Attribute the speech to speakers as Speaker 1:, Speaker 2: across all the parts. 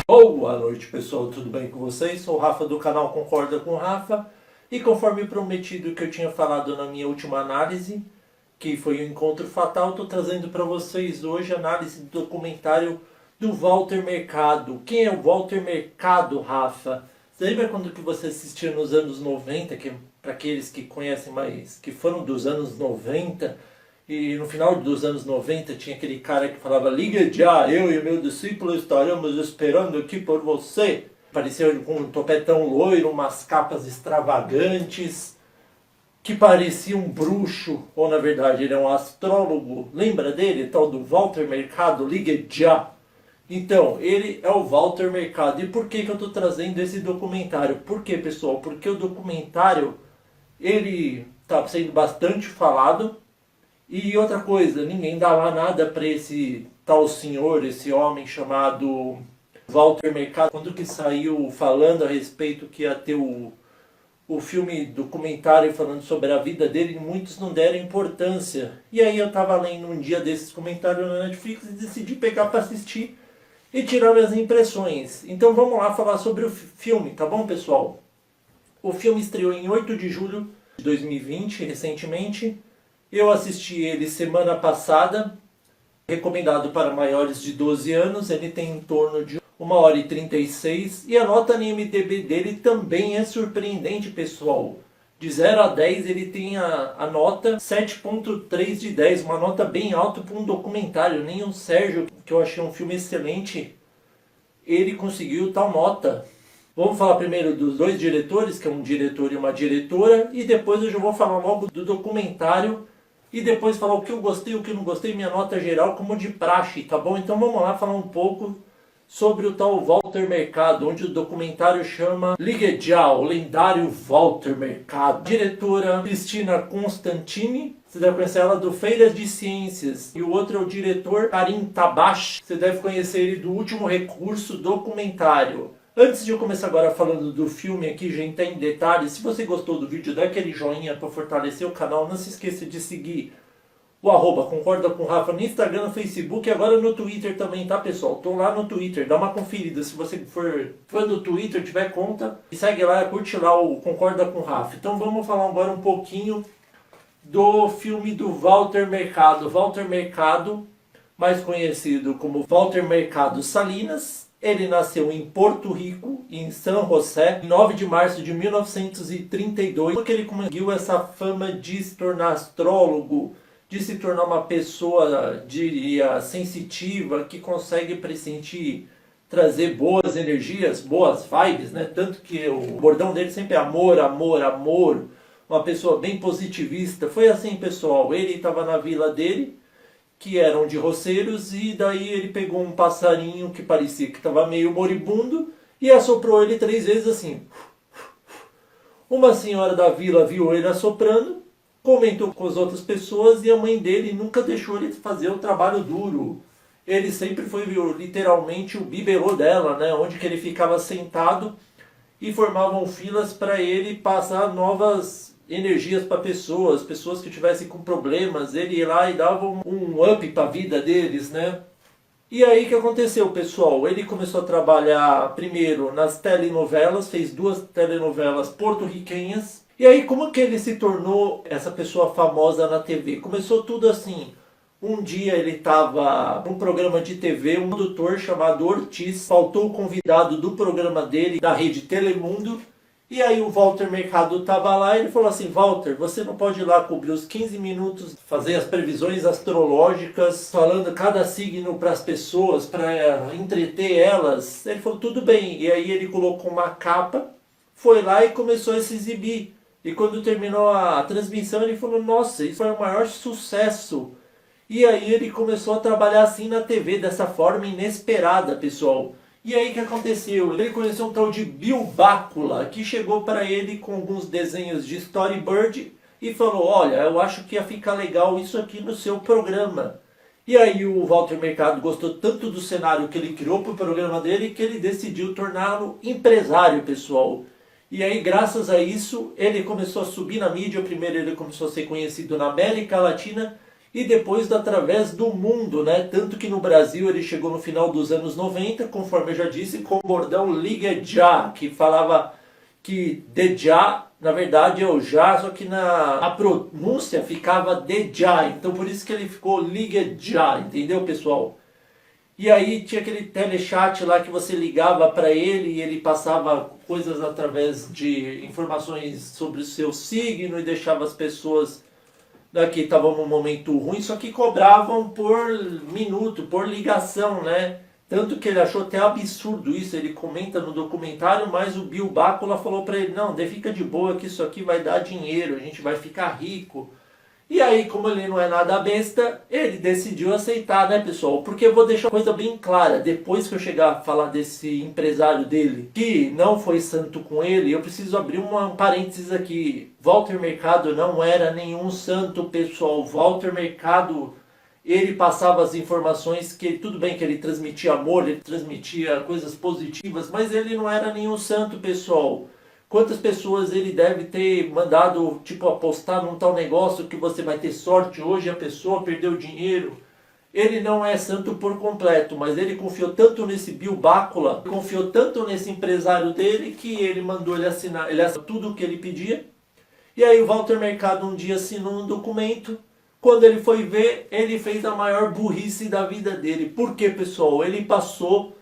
Speaker 1: Boa noite, pessoal, tudo bem com vocês? Sou o Rafa do canal Concorda com o Rafa e conforme prometido que eu tinha falado na minha última análise, que foi o Encontro Fatal, estou trazendo para vocês hoje a análise do documentário do Walter Mercado. Quem é o Walter Mercado, Rafa? Você lembra quando que você assistia nos anos 90, que para aqueles que conhecem mais, que foram dos anos 90, e no final dos anos 90 tinha aquele cara que falava: liga já, eu e meu discípulo estaremos esperando aqui por você. Parecia com um topetão loiro, umas capas extravagantes, que parecia um bruxo, ou na verdade ele é um astrólogo. Lembra dele, tal do Walter Mercado, liga já. Então, ele é o Walter Mercado. E por que que eu estou trazendo esse documentário? Por que, pessoal? Porque o documentário, ele está sendo bastante falado. E outra coisa, ninguém dava nada para esse tal senhor, esse homem chamado Walter Mercado. Quando que saiu falando a respeito que ia ter o filme documentário falando sobre a vida dele, muitos não deram importância. E aí eu estava lendo um dia desses comentários na Netflix e decidi pegar para assistir e tirar minhas impressões. Então vamos lá falar sobre o filme, tá bom, pessoal? O filme estreou em 8 de julho de 2020, recentemente. Eu assisti ele semana passada, recomendado para maiores de 12 anos, ele tem em torno de 1h36 e a nota no IMDb dele também é surpreendente, pessoal. De 0 a 10 ele tem a nota 7.3 de 10, uma nota bem alta para um documentário. Nem o Sérgio, que eu achei um filme excelente, ele conseguiu tal nota. Vamos falar primeiro dos dois diretores, que é um diretor e uma diretora, e depois eu já vou falar logo do documentário, e depois falar o que eu gostei, o que eu não gostei, minha nota geral, como de praxe, tá bom? Então vamos lá falar um pouco sobre o tal Walter Mercado, onde o documentário chama Ligue já, o lendário Walter Mercado. Diretora Cristina Constantini, você deve conhecer ela do Feiras de Ciências. E o outro é o diretor Karim Tabash, você deve conhecer ele do Último Recurso documentário. Antes de eu começar agora falando do filme aqui, já entrar em detalhes, se você gostou do vídeo, dá aquele joinha para fortalecer o canal. Não se esqueça de seguir o Concorda com o Rafa no Instagram, no Facebook e agora no Twitter também, tá, pessoal? Tô lá no Twitter, dá uma conferida. Se você for fã do Twitter, tiver conta, e segue lá, curte lá o Concorda com o Rafa. Então vamos falar agora um pouquinho do filme do Walter Mercado. Walter Mercado, mais conhecido como Walter Mercado Salinas. Ele nasceu em Porto Rico, em San José, em 9 de março de 1932. Porque ele conseguiu essa fama de se tornar astrólogo, de se tornar uma pessoa, diria, sensitiva, que consegue pressentir, trazer boas energias, boas vibes, né? Tanto que o bordão dele sempre é amor, amor, amor. Uma pessoa bem positivista. Foi assim, pessoal. Ele estava na vila dele, que eram de roceiros, e daí ele pegou um passarinho que parecia que estava meio moribundo e assoprou ele 3 vezes assim. Uma senhora da vila viu ele assoprando, comentou com as outras pessoas e a mãe dele nunca deixou ele fazer o trabalho duro. Ele sempre foi literalmente o bibelô dela, né? Onde que ele ficava sentado e formavam filas para ele passar novas energias para pessoas que tivessem com problemas. Ele ia lá e dava um up para a vida deles, né? E aí o que aconteceu, pessoal? Ele começou a trabalhar primeiro nas telenovelas, fez 2 telenovelas porto-riquenhas. E aí como que ele se tornou essa pessoa famosa na TV? Começou tudo assim. Um dia ele estava num programa de TV, um produtor chamado Ortiz faltou o convidado do programa dele, da rede Telemundo. E aí o Walter Mercado estava lá e ele falou assim: Walter, você não pode ir lá cobrir os 15 minutos, fazer as previsões astrológicas, falando cada signo para as pessoas, para entreter elas? Ele falou: tudo bem. E aí ele colocou uma capa, foi lá e começou a se exibir. E quando terminou a transmissão ele falou: nossa, isso foi o maior sucesso. E aí ele começou a trabalhar assim na TV, dessa forma inesperada, pessoal. E aí o que aconteceu? Ele conheceu um tal de Bill Bácula, que chegou para ele com alguns desenhos de storyboard e falou: olha, eu acho que ia ficar legal isso aqui no seu programa. E aí o Walter Mercado gostou tanto do cenário que ele criou para o programa dele que ele decidiu torná-lo empresário, pessoal. E aí, graças a isso, ele começou a subir na mídia. Primeiro ele começou a ser conhecido na América Latina e depois através do mundo, né? Tanto que no Brasil ele chegou no final dos anos 90, conforme eu já disse, com o bordão Ligue Já, que falava que de já, na verdade é o já, só que a pronúncia ficava de já, então por isso que ele ficou Ligue Já, entendeu, pessoal? E aí tinha aquele telechat lá que você ligava para ele e ele passava coisas através de informações sobre o seu signo e deixava as pessoas que estavam num momento ruim, só que cobravam por minuto, por ligação, né? Tanto que ele achou até absurdo isso, ele comenta no documentário, mas o Bill Bácula falou para ele, não, fica de boa que isso aqui vai dar dinheiro, a gente vai ficar rico. E aí, como ele não é nada besta, ele decidiu aceitar, né, pessoal? Porque eu vou deixar uma coisa bem clara, depois que eu chegar a falar desse empresário dele, que não foi santo com ele, eu preciso abrir um parênteses aqui. Walter Mercado não era nenhum santo, pessoal. Walter Mercado, ele passava as informações que, tudo bem que ele transmitia amor, ele transmitia coisas positivas, mas ele não era nenhum santo, pessoal. Quantas pessoas ele deve ter mandado, tipo, apostar num tal negócio que você vai ter sorte hoje, a pessoa perdeu dinheiro. Ele não é santo por completo, mas ele confiou tanto nesse Bill Bácula, confiou tanto nesse empresário dele, que ele mandou ele assinar tudo o que ele pedia. E aí o Walter Mercado um dia assinou um documento. Quando ele foi ver, ele fez a maior burrice da vida dele. Por quê, pessoal? Ele passou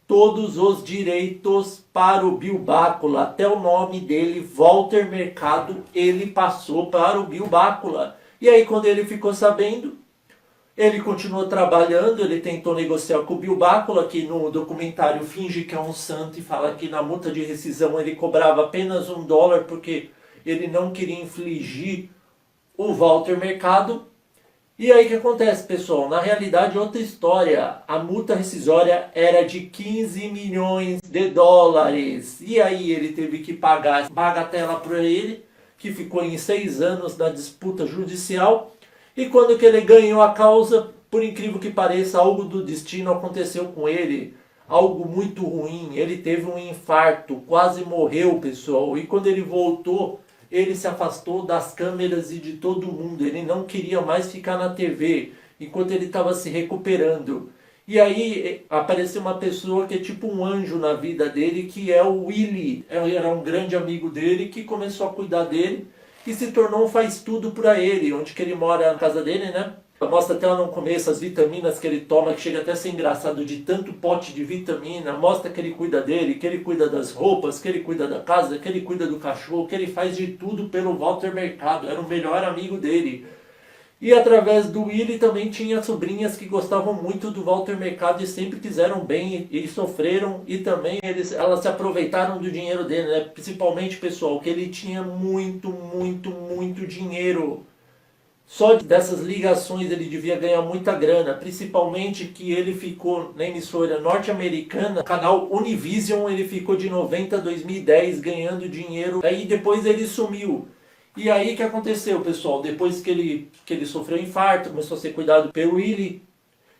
Speaker 1: todos os direitos para o Bill Bácula, até o nome dele, Walter Mercado, ele passou para o Bill Bácula. E aí quando ele ficou sabendo, ele continuou trabalhando, ele tentou negociar com o Bill Bácula, que no documentário finge que é um santo e fala que na multa de rescisão ele cobrava apenas $1 porque ele não queria infligir o Walter Mercado. E aí o que acontece, pessoal? Na realidade, outra história. A multa rescisória era de $15 milhões. E aí ele teve que pagar bagatela para ele, que ficou em 6 anos na disputa judicial. E quando que ele ganhou a causa, por incrível que pareça, algo do destino aconteceu com ele. Algo muito ruim. Ele teve um infarto, quase morreu, pessoal. E quando ele voltou, ele se afastou das câmeras e de todo mundo. Ele não queria mais ficar na TV enquanto ele estava se recuperando. E aí apareceu uma pessoa que é tipo um anjo na vida dele, que é o Willy. Ele era um grande amigo dele que começou a cuidar dele e se tornou um faz-tudo para ele. Onde que ele mora, na casa dele, né? Mostra até lá no começo as vitaminas que ele toma, que chega até a ser engraçado de tanto pote de vitamina. Mostra que ele cuida dele, que ele cuida das roupas, que ele cuida da casa, que ele cuida do cachorro, que ele faz de tudo pelo Walter Mercado. Era o melhor amigo dele. E através do Willy também tinha sobrinhas que gostavam muito do Walter Mercado e sempre quiseram bem e sofreram. E também elas se aproveitaram do dinheiro dele, né? Principalmente, pessoal, que ele tinha muito, muito, muito dinheiro. Só dessas ligações ele devia ganhar muita grana, principalmente que ele ficou na emissora norte-americana, canal Univision, ele ficou de 90 a 2010 ganhando dinheiro, aí depois ele sumiu. E aí o que aconteceu, pessoal? Depois que ele sofreu infarto, começou a ser cuidado pelo Willy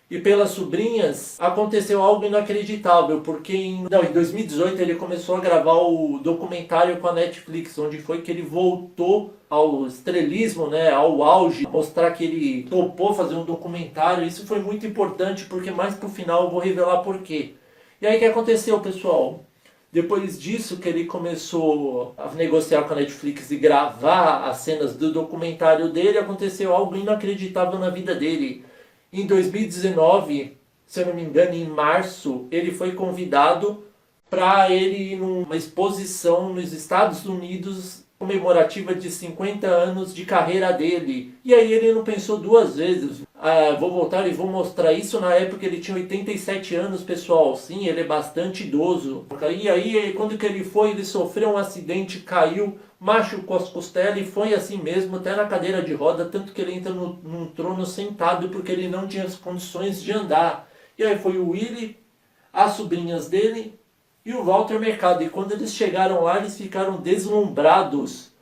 Speaker 1: e pelas sobrinhas, aconteceu algo inacreditável, porque em 2018 ele começou a gravar o documentário com a Netflix, onde foi que ele voltou ao estrelismo, né, ao auge, mostrar que ele topou fazer um documentário. Isso foi muito importante, porque mais pro final eu vou revelar por quê. E aí o que aconteceu, pessoal? Depois disso que ele começou a negociar com a Netflix e gravar as cenas do documentário dele, aconteceu algo inacreditável na vida dele. Em 2019, se eu não me engano, em março, ele foi convidado para ele ir numa exposição nos Estados Unidos comemorativa de 50 anos de carreira dele. E aí ele não pensou duas vezes. Vou voltar e vou mostrar isso. Na época ele tinha 87 anos, pessoal. Sim, ele é bastante idoso. E aí quando que ele foi, ele sofreu um acidente, caiu, machucou as costelas e foi assim mesmo, até na cadeira de roda, tanto que ele entra num trono sentado porque ele não tinha as condições de andar. E aí foi o Willy, as sobrinhas dele e o Walter Mercado. E quando eles chegaram lá, eles ficaram deslumbrados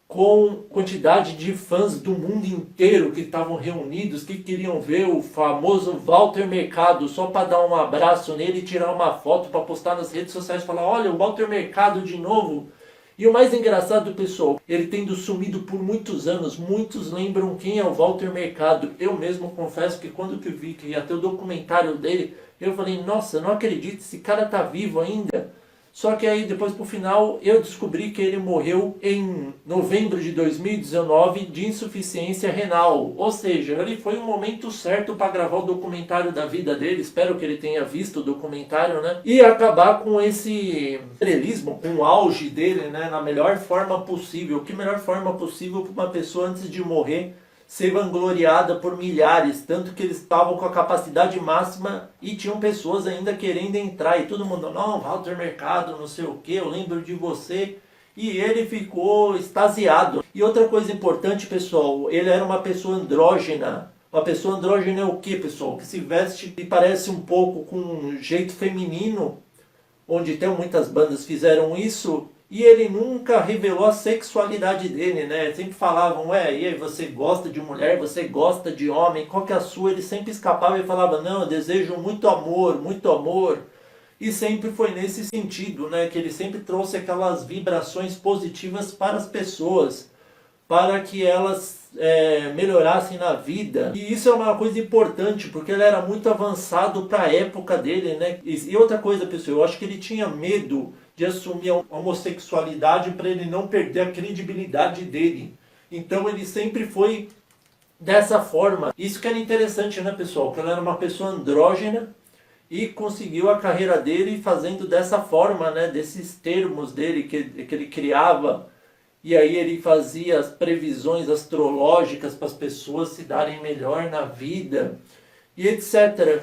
Speaker 1: com a quantidade de fãs do mundo inteiro que estavam reunidos, que queriam ver o famoso Walter Mercado, só para dar um abraço nele e tirar uma foto para postar nas redes sociais e falar, olha, o Walter Mercado de novo. E o mais engraçado, pessoal, ele tendo sumido por muitos anos, muitos lembram quem é o Walter Mercado. Eu mesmo confesso que quando eu vi que ia ter o documentário dele, eu falei, nossa, não acredito, esse cara tá vivo ainda. Só que aí depois pro final eu descobri que ele morreu em novembro de 2019 de insuficiência renal. Ou seja, ele foi o momento certo para gravar o documentário da vida dele. Espero que ele tenha visto o documentário, né? E acabar com esse estrelismo, com o auge dele, né? Na melhor forma possível. Que melhor forma possível para uma pessoa antes de morrer ser vangloriada por milhares, tanto que eles estavam com a capacidade máxima e tinham pessoas ainda querendo entrar, e todo mundo, não, Walter Mercado, não sei o que, eu lembro de você, e ele ficou extasiado. E outra coisa importante, pessoal, ele era uma pessoa andrógena. Uma pessoa andrógena é o que, pessoal? Que se veste e parece um pouco com um jeito feminino, onde até muitas bandas fizeram isso. E ele nunca revelou a sexualidade dele, né? Sempre falavam, e aí você gosta de mulher, você gosta de homem, qual que é a sua? Ele sempre escapava e falava, não, eu desejo muito amor, muito amor. E sempre foi nesse sentido, né? Que ele sempre trouxe aquelas vibrações positivas para as pessoas, para que elas melhorassem na vida. E isso é uma coisa importante, porque ele era muito avançado para a época dele, né? E outra coisa, pessoal, eu acho que ele tinha medo de assumir a homossexualidade para ele não perder a credibilidade dele. Então ele sempre foi dessa forma. Isso que era interessante, né, pessoal? Que ele era uma pessoa andrógena e conseguiu a carreira dele fazendo dessa forma, né? Desses termos dele que ele criava. E aí ele fazia as previsões astrológicas para as pessoas se darem melhor na vida e etc.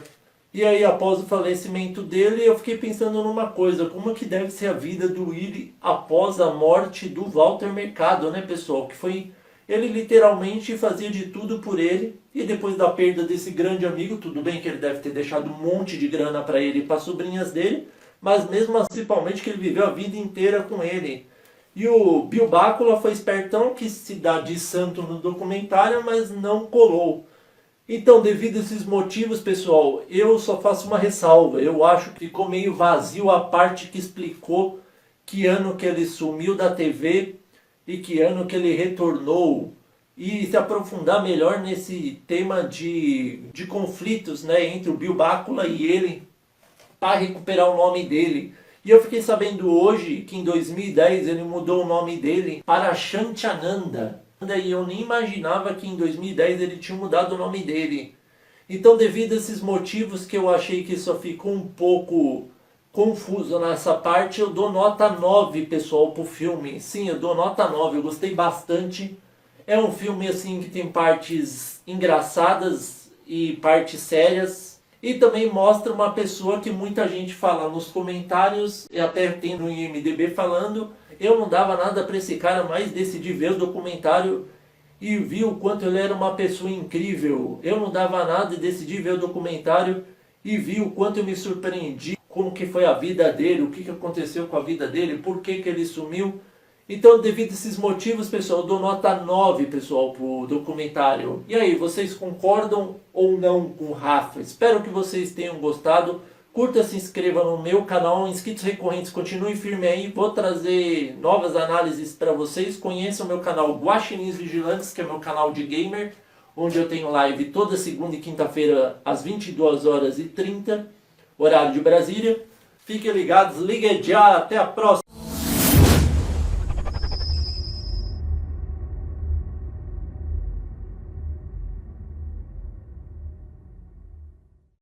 Speaker 1: E aí, após o falecimento dele, eu fiquei pensando numa coisa, como que deve ser a vida do Willy após a morte do Walter Mercado, né, pessoal? Que foi, ele literalmente fazia de tudo por ele, e depois da perda desse grande amigo, tudo bem que ele deve ter deixado um monte de grana para ele e para as sobrinhas dele, mas mesmo assim, principalmente que ele viveu a vida inteira com ele. E o Bill Bácula foi espertão, que se dá de santo no documentário, mas não colou. Então, devido a esses motivos, pessoal, eu só faço uma ressalva. Eu acho que ficou meio vazio a parte que explicou que ano que ele sumiu da TV e que ano que ele retornou. E se aprofundar melhor nesse tema de conflitos, né, entre o Bill Bácula e ele, para recuperar o nome dele. E eu fiquei sabendo hoje que em 2010 ele mudou o nome dele para Shantiananda. E eu nem imaginava que em 2010 ele tinha mudado o nome dele. Então, devido a esses motivos que eu achei que só ficou um pouco confuso nessa parte, eu dou nota 9, pessoal, pro filme. Sim, eu dou nota 9, eu gostei bastante. É um filme assim que tem partes engraçadas e partes sérias. E também mostra uma pessoa que muita gente fala nos comentários, e até tem no IMDb falando, eu não dava nada para esse cara, mas decidi ver o documentário e vi o quanto ele era uma pessoa incrível. Eu não dava nada e decidi ver o documentário e vi o quanto eu me surpreendi, como que foi a vida dele, o que aconteceu com a vida dele, por que ele sumiu. Então, devido a esses motivos, pessoal, eu dou nota 9, pessoal, pro documentário. E aí, vocês concordam ou não com o Rafa? Espero que vocês tenham gostado. Curta, se inscreva no meu canal. Inscritos recorrentes, continuem firme aí. Vou trazer novas análises para vocês. Conheçam o meu canal Guaxinins Vigilantes, que é meu canal de gamer, onde eu tenho live toda segunda e quinta-feira, às 22h30, horário de Brasília. Fiquem ligados, ligue já, até a próxima!